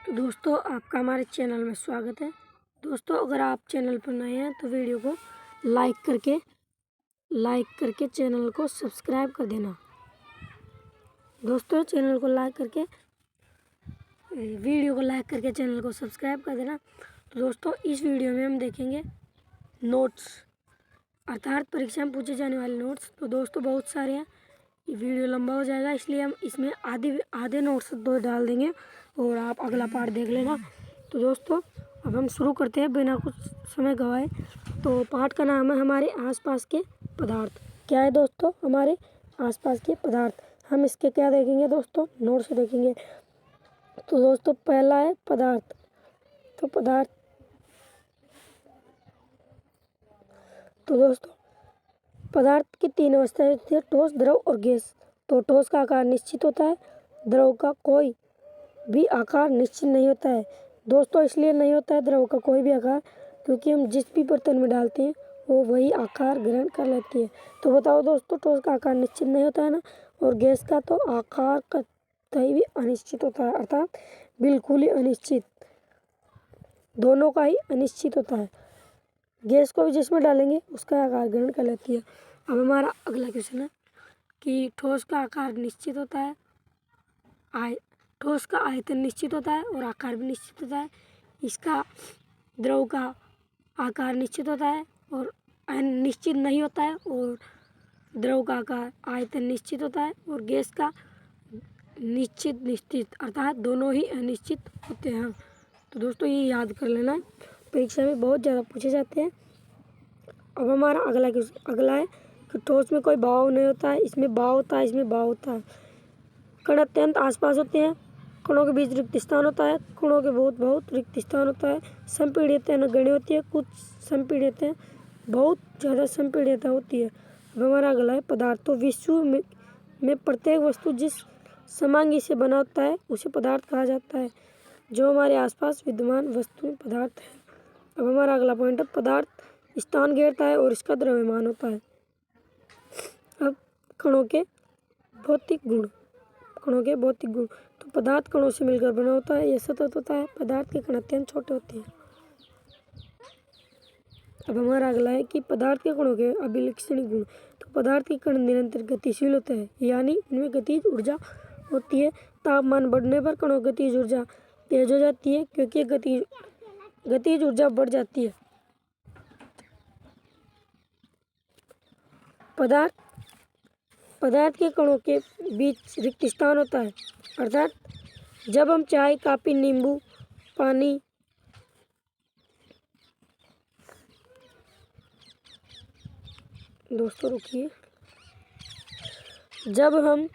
तो दोस्तों आपका हमारे चैनल में स्वागत है। दोस्तों अगर आप चैनल पर नए हैं तो वीडियो को लाइक करके चैनल को सब्सक्राइब कर देना। दोस्तों चैनल को लाइक करके वीडियो को लाइक करके चैनल को सब्सक्राइब कर देना। तो दोस्तों इस वीडियो में हम देखेंगे नोट्स अर्थात परीक्षा में पूछे जाने वाले नोट्स। तो दोस्तों बहुत सारे हैं, ये वीडियो लंबा हो जाएगा इसलिए हम इसमें आधे नोट्स दो डाल देंगे और आप अगला पार्ट देख लेना। तो दोस्तों अब हम शुरू करते हैं बिना कुछ समय गवाए। तो पाठ का नाम है हमारे आसपास के पदार्थ। क्या है दोस्तों? हमारे आसपास के पदार्थ। हम इसके क्या देखेंगे दोस्तों? नोट्स देखेंगे। तो दोस्तों पहला है पदार्थ। तो दोस्तों पदार्थ की तीन अवस्थाएं होती है, ठोस, द्रव और गैस। तो ठोस का आकार निश्चित होता है, द्रव का कोई भी आकार निश्चित नहीं होता है। दोस्तों इसलिए नहीं होता है द्रव का कोई भी आकार क्योंकि हम जिस भी बर्तन में डालते हैं वो वही आकार ग्रहण कर लेती है। तो बताओ दोस्तों, ठोस का आकार निश्चित नहीं होता है ना, और गैस का तो आकार कतई भी अनिश्चित होता है, अर्थात बिल्कुल ही अनिश्चित। दोनों का ही अनिश्चित होता है। गैस को भी जिसमें डालेंगे उसका आकार ग्रहण कर लेती है। अब हमारा अगला क्वेश्चन है कि ठोस का आकार निश्चित होता है, ठोस का आयतन निश्चित होता है और आकार भी निश्चित होता है। इसका द्रव का आकार निश्चित होता है और निश्चित नहीं होता है, और द्रव का आकार आयतन निश्चित होता है, और गैस का निश्चित अर्थात दोनों ही अनिश्चित होते हैं। तो दोस्तों ये याद कर लेना है, परीक्षा में बहुत ज़्यादा पूछे जाते हैं। अब हमारा अगला है कि ठोस में कोई भाव नहीं होता है, इसमें भाव होता है, इसमें भाव होता है। कण अत्यंत आसपास होते हैं, कणों के बीच रिक्त स्थान होता है, कणों के बहुत रिक्त स्थान होता है। संपीड़ितता नगण्य होती है, कुछ संपीड़ितता बहुत ज़्यादा संपीड़ितता होती है। अब हमारा अगला है पदार्थ। तो विश्व में प्रत्येक वस्तु जिस समांगी से बना होता है उसे पदार्थ कहा जाता है। जो हमारे आसपास विद्यमान वस्तु पदार्थ है। अब हमारा अगला पॉइंट है पदार्थ स्थान घेरता है और इसका द्रव्यमान होता है। अब कणों के भौतिक गुण। तो पदार्थ कणों से मिलकर बना होता है, यह सतत होता है। पदार्थ के कण अत्यंत छोटे होते हैं। अब हमारा अगला है कि पदार्थ के कणों के अभिलक्षणिक गुण। तो पदार्थ के कण निरंतर गतिशील होते हैं, यानी इनमें गतिज ऊर्जा होती है। तापमान बढ़ने पर कणों की गतिज ऊर्जा तेज हो जाती है क्योंकि गतिज ऊर्जा बढ़ जाती है। पदार्थ के कणों के बीच रिक्त स्थान होता है, अर्थात जब हम चाय, कॉफी, नींबू पानी दोस्तों रुकिए, जब हम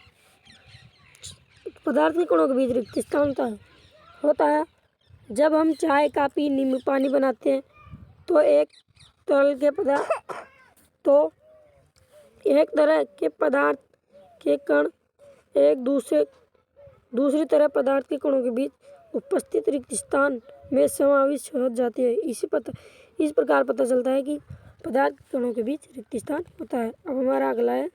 पदार्थ के कणों के बीच रिक्त स्थान होता है जब हम चाय, कॉफी, नींबू पानी बनाते हैं तो एक तरह के पदार्थ के कण एक दूसरी तरह पदार्थ के कणों के बीच उपस्थित रिक्त स्थान में समाविष्ट हो जाती है। इस प्रकार पता चलता है कि पदार्थ के कणों के बीच रिक्त स्थान होता है। अब हमारा अगला है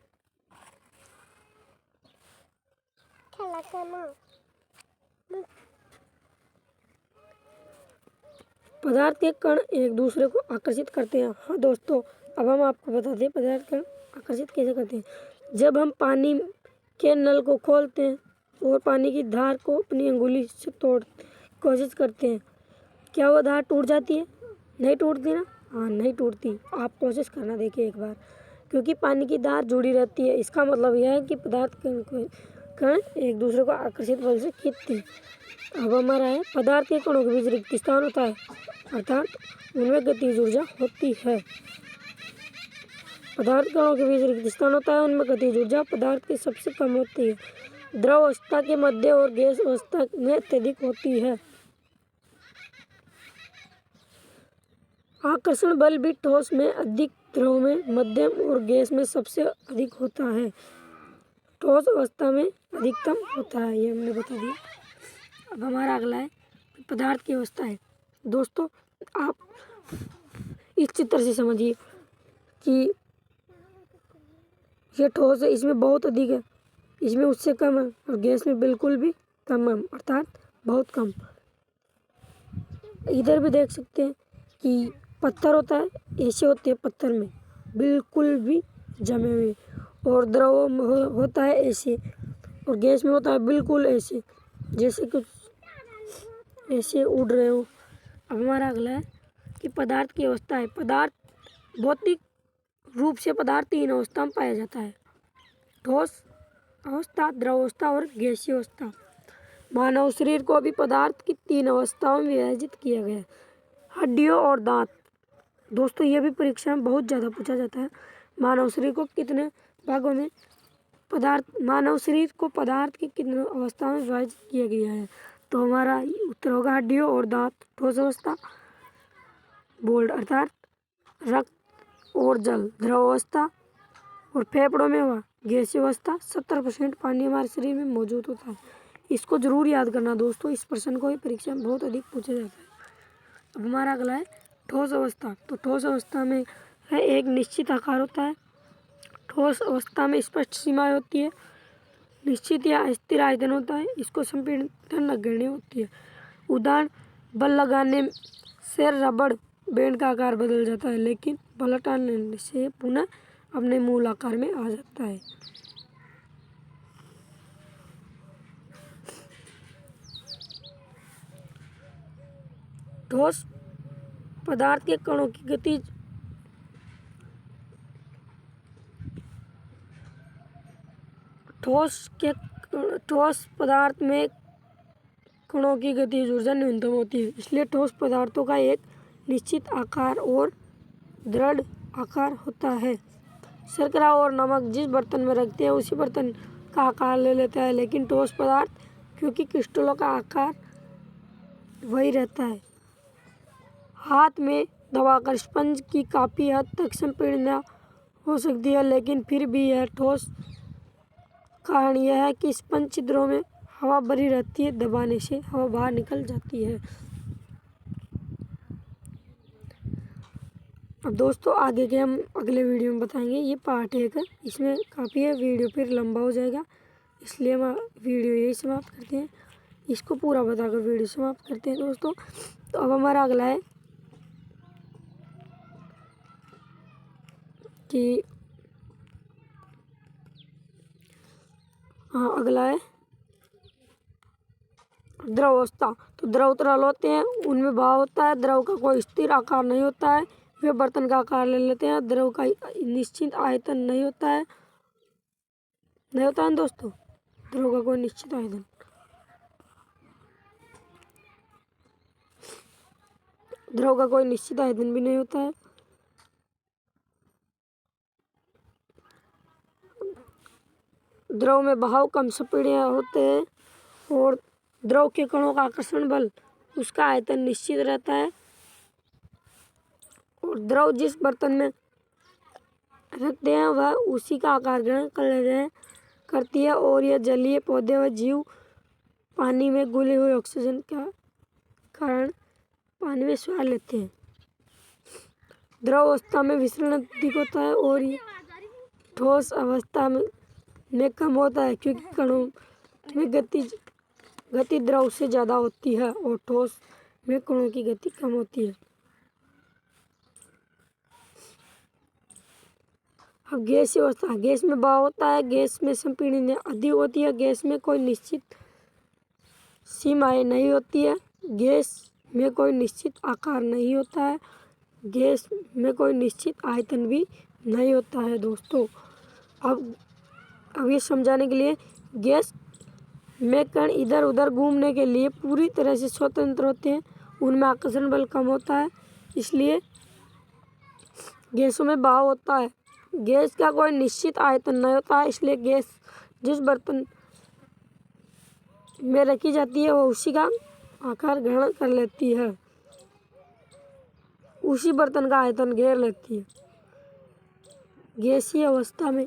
पदार्थ के कण एक दूसरे को आकर्षित करते हैं। हाँ दोस्तों, अब हम आपको बता दें पदार्थ कण आकर्षित कैसे करते हैं। जब हम पानी के नल को खोलते हैं और पानी की धार को अपनी अंगुली से तोड़ने की कोशिश करते हैं, क्या वह धार टूट जाती है? नहीं टूटती ना? हाँ नहीं टूटती। आप कोशिश करना देखिए एक बार, क्योंकि पानी की धार जुड़ी रहती है। इसका मतलब यह है कि पदार्थ कण एक दूसरे को आकर्षित बल से खींचते हैं। अब हमारा है पदार्थ के कणों के बीच रिक्त स्थान होता है, अर्थात उनमें गतिज ऊर्जा होती है। पदार्थ कणों के बीच रिक्त स्थान होता है, उनमें गतिज ऊर्जा पदार्थ की सबसे कम होती है। द्रव अवस्था के मध्य और गैस अवस्था में अत्यधिक होती है। आकर्षण बल भी ठोस में अधिक, द्रव में मध्यम और गैस में सबसे अधिक होता है। ठोस अवस्था में अधिकतम होता है, ये हमने बता दिया। अब हमारा अगला है पदार्थ की अवस्था है। दोस्तों आप इस चित्र से समझिए कि ये ठोस है, इसमें बहुत अधिक है, इसमें उससे कम है, और गैस में बिल्कुल भी कम है, अर्थात बहुत कम। इधर भी देख सकते हैं कि पत्थर होता है, ऐसे होते हैं पत्थर में बिल्कुल भी जमे हुए, और द्रव में होता है ऐसे, और गैस में होता है बिल्कुल ऐसे, जैसे कुछ ऐसे उड़ रहे हो। अब हमारा अगला है कि पदार्थ की अवस्था है। पदार्थ भौतिक रूप से पदार्थ तीन अवस्था में पाया जाता है: ठोस अवस्था, द्रव अवस्था और गैसीय अवस्था। मानव शरीर को भी पदार्थ की तीन अवस्थाओं में विभाजित किया गया है: हड्डियों और दांत। दोस्तों ये भी परीक्षा में बहुत ज़्यादा पूछा जाता है। मानव शरीर को कितने भागों में मानव शरीर को पदार्थ की कितने अवस्थाओं में विभाजित किया गया है? तो हमारा उत्तर होगा हड्डियों और दांत ठोस अवस्था, बोल्ड अर्थात रक्त और जल द्रव अवस्था, और फेफड़ों में हुआ गैसीय अवस्था। 70% पानी हमारे शरीर में मौजूद होता है। इसको जरूर याद करना दोस्तों, इस प्रश्न को ही परीक्षा में बहुत अधिक पूछा जाता है। अब हमारा अगला है ठोस अवस्था। तो ठोस अवस्था में है एक निश्चित आकार होता है। ठोस अवस्था में स्पष्ट सीमाएं होती है, निश्चित या अस्थिर आयतन होता है, इसको संपीड़न नगण्य होती है। उदाहरण, बल लगाने से रबड़ बैंड का आकार बदल जाता है, लेकिन बल हटाने से पुनः अपने मूल आकार में आ जाता है। ठोस पदार्थ के कणों की गति ठोस पदार्थ में कणों की गतिज ऊर्जा न्यूनतम होती है, इसलिए ठोस पदार्थों का एक निश्चित आकार और दृढ़ आकार होता है। शर्करा और नमक जिस बर्तन में रखते हैं उसी बर्तन का आकार ले लेता है, लेकिन ठोस पदार्थ क्योंकि क्रिस्टलों का आकार वही रहता है। हाथ में दबाकर स्पंज की काफ़ी हद तक संपीड़न हो सकती है, लेकिन फिर भी यह ठोस। कारण यह है कि स्पंज छिद्रों में हवा भरी रहती है, दबाने से हवा बाहर निकल जाती है। अब दोस्तों आगे के हम अगले वीडियो में बताएंगे। ये पार्ट 1 है, इसमें काफ़ी है, वीडियो फिर लंबा हो जाएगा, इसलिए हम वीडियो यही समाप्त करते हैं। इसको पूरा बताकर वीडियो समाप्त करते हैं दोस्तों। तो अब हमारा अगला है कि अगला है द्रव अवस्था। तो द्रव तरल होते हैं, उनमें भाव होता है, द्रव का कोई स्थिर आकार नहीं होता है, वे बर्तन का आकार ले लेते हैं। द्रव का निश्चित आयतन नहीं होता है दोस्तों, द्रव का कोई निश्चित आयतन। द्रव का कोई निश्चित आयतन भी नहीं होता है। द्रव में बहाव कम संपीड़न होते हैं, और द्रव के कणों का आकर्षण बल उसका आयतन निश्चित रहता है, और द्रव जिस बर्तन में रखते हैं वह उसी का आकार ग्रहण करती है, और यह जलीय पौधे व जीव पानी में घुले हुए ऑक्सीजन के कारण पानी में श्वास लेते हैं। द्रव अवस्था में विसरण अधिक होता है, और ये ठोस अवस्था में कम होता है, क्योंकि कणों में गति द्रव से ज़्यादा होती है, और ठोस में कणों की गति कम होती है। अब गैसीय अवस्था। गैस में भाव होता है, गैस में संपीड़न अधिक होती है, गैस में कोई निश्चित सीमाएं नहीं होती है, गैस में कोई निश्चित आकार नहीं होता है, गैस में कोई निश्चित आयतन भी नहीं होता है दोस्तों। अब ये समझाने के लिए, गैस में कण इधर उधर घूमने के लिए पूरी तरह से स्वतंत्र होते हैं, उनमें आकर्षण बल कम होता है, इसलिए गैसों में भाव होता है। गैस का कोई निश्चित आयतन नहीं होता है, इसलिए गैस जिस बर्तन में रखी जाती है वो उसी का आकार ग्रहण कर लेती है, उसी बर्तन का आयतन घेर लेती है। गैसीय अवस्था में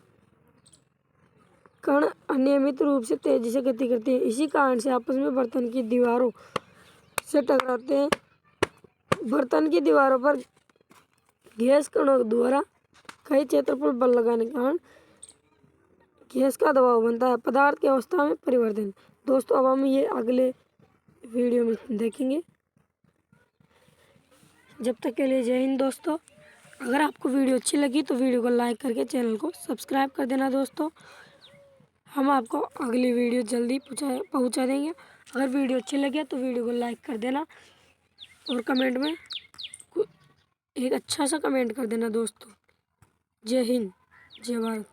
कण अनियमित रूप से तेजी से गति करते हैं, इसी कारण से आपस में बर्तन की दीवारों से टकराते हैं। बर्तन की दीवारों पर गैस कणों द्वारा कई क्षेत्रफल बल लगाने के कारण गैस का दबाव बनता है। पदार्थ की अवस्था में परिवर्तन। दोस्तों अब हम ये अगले वीडियो में देखेंगे। जब तक के लिए जय हिंद दोस्तों। अगर आपको वीडियो अच्छी लगी तो वीडियो को लाइक करके चैनल को सब्सक्राइब कर देना दोस्तों। हम आपको अगली वीडियो जल्दी पहुंचा देंगे। अगर वीडियो अच्छी लगे तो वीडियो को लाइक कर देना और कमेंट में एक अच्छा सा कमेंट कर देना दोस्तों। जय हिंद, जय भारत।